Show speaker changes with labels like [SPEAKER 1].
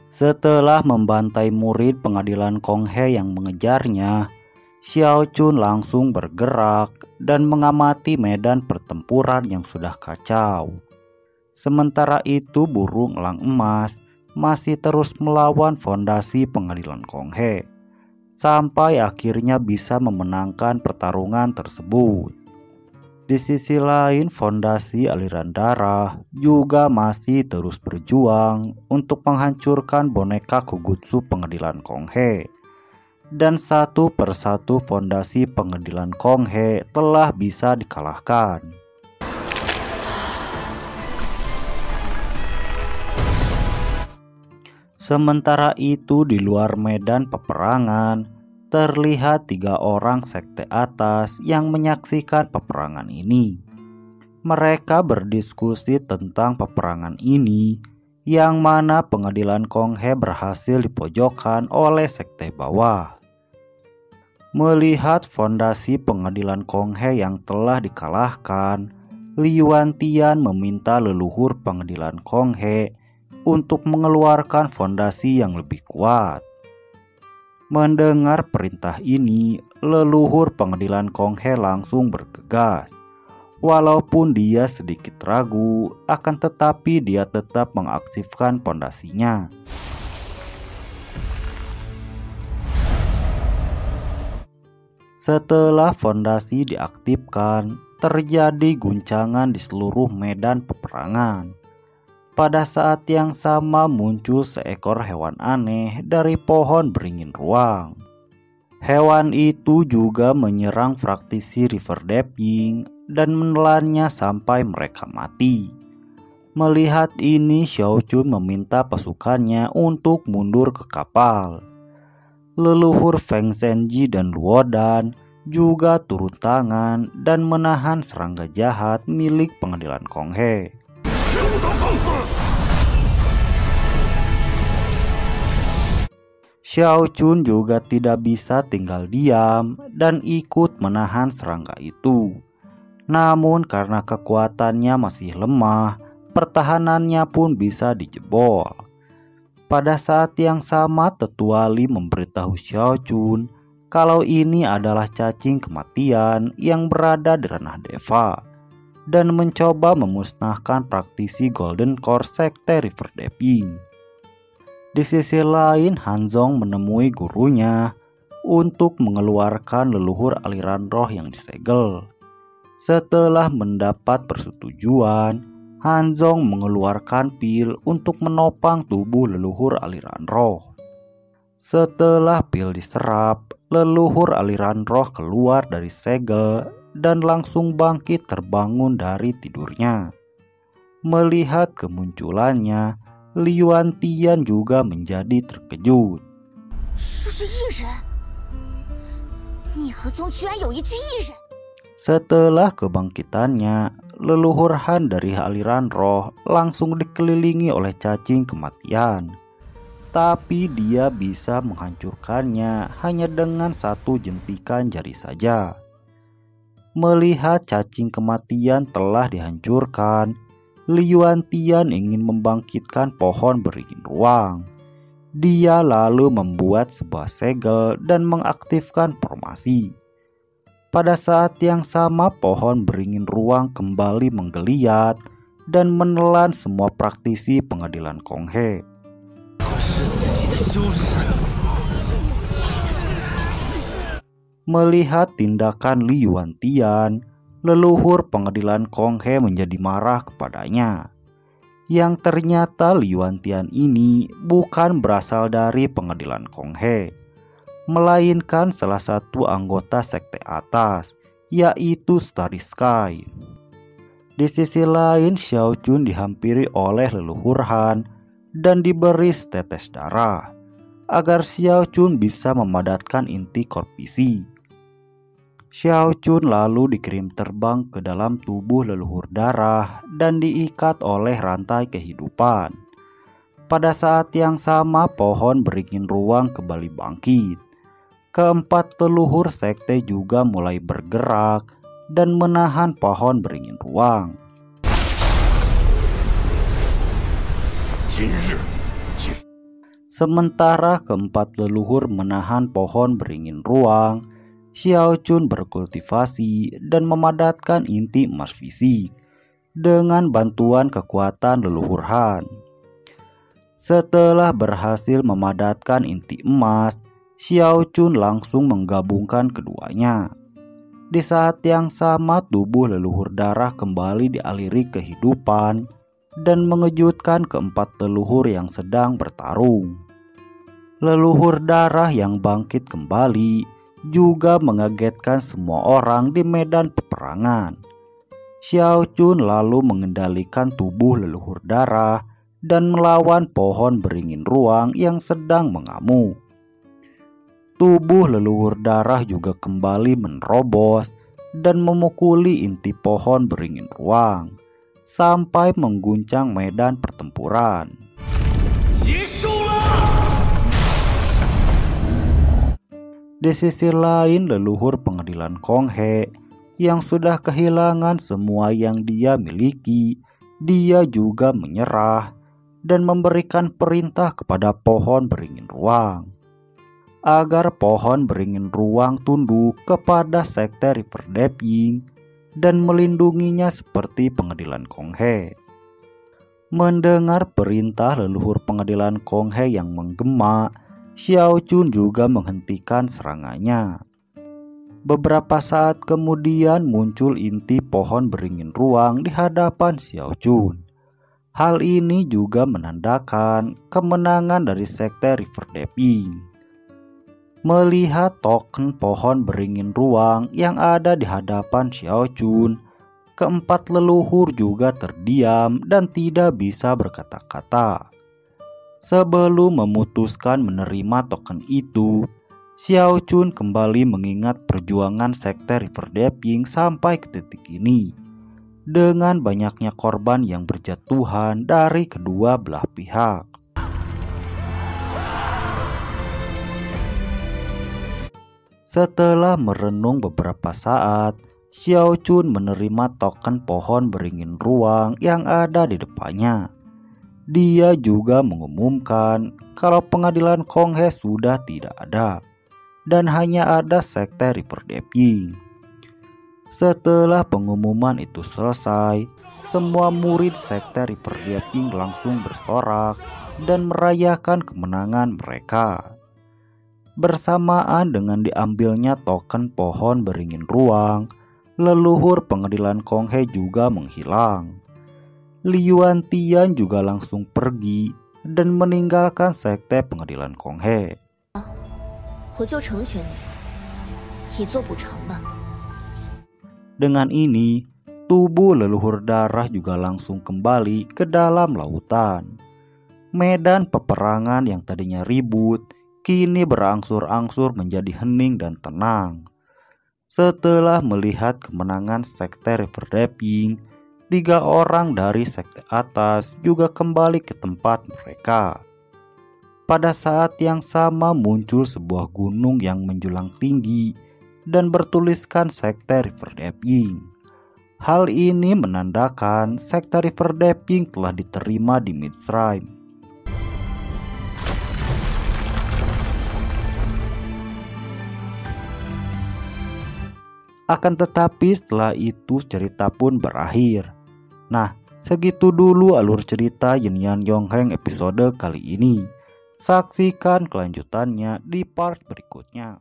[SPEAKER 1] Setelah membantai murid pengadilan Konghe yang mengejarnya, Xiao Chun langsung bergerak dan mengamati medan pertempuran yang sudah kacau. Sementara itu burung elang emas masih terus melawan fondasi pengadilan Konghe, sampai akhirnya bisa memenangkan pertarungan tersebut. Di sisi lain, fondasi aliran darah juga masih terus berjuang untuk menghancurkan boneka Kogutsu pengadilan Konghe. Dan satu persatu fondasi pengadilan Konghe telah bisa dikalahkan. Sementara itu di luar medan peperangan, terlihat 3 orang sekte atas yang menyaksikan peperangan ini. Mereka berdiskusi tentang peperangan ini, yang mana pengadilan Konghe berhasil dipojokkan oleh sekte bawah. Melihat fondasi pengadilan Konghe yang telah dikalahkan, Li Yuantian meminta leluhur pengadilan Konghe untuk mengeluarkan fondasi yang lebih kuat. Mendengar perintah ini, leluhur pengadilan Konghe langsung bergegas. Walaupun dia sedikit ragu, akan tetapi dia tetap mengaktifkan fondasinya. Setelah fondasi diaktifkan, terjadi guncangan di seluruh medan peperangan. Pada saat yang sama muncul seekor hewan aneh dari pohon beringin ruang. Hewan itu juga menyerang praktisi River Deeping dan menelannya sampai mereka mati. Melihat ini, Xiao Chun meminta pasukannya untuk mundur ke kapal. Leluhur Feng Zhenji dan Luodan juga turun tangan dan menahan serangga jahat milik pengadilan Konghe. Xiao Chun juga tidak bisa tinggal diam dan ikut menahan serangga itu. Namun karena kekuatannya masih lemah, pertahanannya pun bisa dijebol. Pada saat yang sama, Tetua Li memberitahu Xiao Chun kalau ini adalah cacing kematian yang berada di ranah Deva dan mencoba memusnahkan praktisi Golden Core sekte River Deeping. Di sisi lain, Hanzong menemui gurunya untuk mengeluarkan leluhur aliran roh yang disegel. Setelah mendapat persetujuan, Hanzong mengeluarkan pil untuk menopang tubuh leluhur aliran roh. Setelah pil diserap, leluhur aliran roh keluar dari segel dan langsung bangkit terbangun dari tidurnya. Melihat kemunculannya, Li Yuantian juga menjadi terkejut. Setelah kebangkitannya, leluhur Han dari aliran roh langsung dikelilingi oleh cacing kematian. Tapi dia bisa menghancurkannya hanya dengan satu jentikan jari saja. Melihat cacing kematian telah dihancurkan, Li Yuantian ingin membangkitkan pohon beringin ruang. Dia lalu membuat sebuah segel dan mengaktifkan formasi. Pada saat yang sama, pohon beringin ruang kembali menggeliat dan menelan semua praktisi pengadilan Konghe. Melihat tindakan Li Yuantian, leluhur pengadilan Konghe menjadi marah kepadanya. Yang ternyata Li Yuantian ini bukan berasal dari pengadilan Konghe, melainkan salah satu anggota sekte atas, yaitu Starry Sky. Di sisi lain, Xiao Chun dihampiri oleh leluhur Han dan diberi setetes darah, agar Xiao Chun bisa memadatkan inti korpisi. Xiao Chun lalu dikirim terbang ke dalam tubuh leluhur darah dan diikat oleh rantai kehidupan. Pada saat yang sama, pohon beringin ruang kembali bangkit. Keempat leluhur sekte juga mulai bergerak dan menahan pohon beringin ruang. Sementara keempat leluhur menahan pohon beringin ruang, Xiao Chun berkultivasi dan memadatkan inti emas fisik dengan bantuan kekuatan leluhur Han. Setelah berhasil memadatkan inti emas, Xiao Chun langsung menggabungkan keduanya. Di saat yang sama, tubuh leluhur darah kembali dialiri kehidupan dan mengejutkan keempat leluhur yang sedang bertarung. Leluhur darah yang bangkit kembali juga mengagetkan semua orang di medan peperangan. Xiao Chun lalu mengendalikan tubuh leluhur darah dan melawan pohon beringin ruang yang sedang mengamuk. Tubuh leluhur darah juga kembali menerobos dan memukuli inti pohon beringin ruang sampai mengguncang medan pertempuran. Di sisi lain, leluhur pengadilan Kong He yang sudah kehilangan semua yang dia miliki, dia juga menyerah dan memberikan perintah kepada pohon beringin ruang agar pohon beringin ruang tunduk kepada sekte River Deep Ying dan melindunginya seperti pengadilan Kong He. Mendengar perintah leluhur pengadilan Kong He yang menggema, Xiao Chun juga menghentikan serangannya. Beberapa saat kemudian muncul inti pohon beringin ruang di hadapan Xiao Chun. Hal ini juga menandakan kemenangan dari sekte River Deep Ying. Melihat token pohon beringin ruang yang ada di hadapan Xiao Chun, keempat leluhur juga terdiam dan tidak bisa berkata-kata. Sebelum memutuskan menerima token itu, Xiao Chun kembali mengingat perjuangan sekte River Deep Ying sampai ke titik ini, dengan banyaknya korban yang berjatuhan dari kedua belah pihak. Setelah merenung beberapa saat, Xiao Chun menerima token pohon beringin ruang yang ada di depannya. Dia juga mengumumkan kalau pengadilan Kong He sudah tidak ada dan hanya ada sekte River Deep Ying. Setelah pengumuman itu selesai, semua murid sekte River Deep Ying langsung bersorak dan merayakan kemenangan mereka. Bersamaan dengan diambilnya token pohon beringin ruang, leluhur pengadilan Kong He juga menghilang. Liuan Tian juga langsung pergi dan meninggalkan sekte pengadilan Kong He. Dengan ini, tubuh leluhur darah juga langsung kembali ke dalam lautan. Medan peperangan yang tadinya ribut kini berangsur-angsur menjadi hening dan tenang. Setelah melihat kemenangan sekte River Deep Ying, 3 orang dari sekte atas juga kembali ke tempat mereka. Pada saat yang sama muncul sebuah gunung yang menjulang tinggi dan bertuliskan sekte River Deep Ying. Hal ini menandakan sekte River Deep Ying telah diterima di Mitzrayim. Akan tetapi setelah itu cerita pun berakhir. Nah, segitu dulu alur cerita Yin Yang Yongheng episode kali ini. Saksikan kelanjutannya di part berikutnya.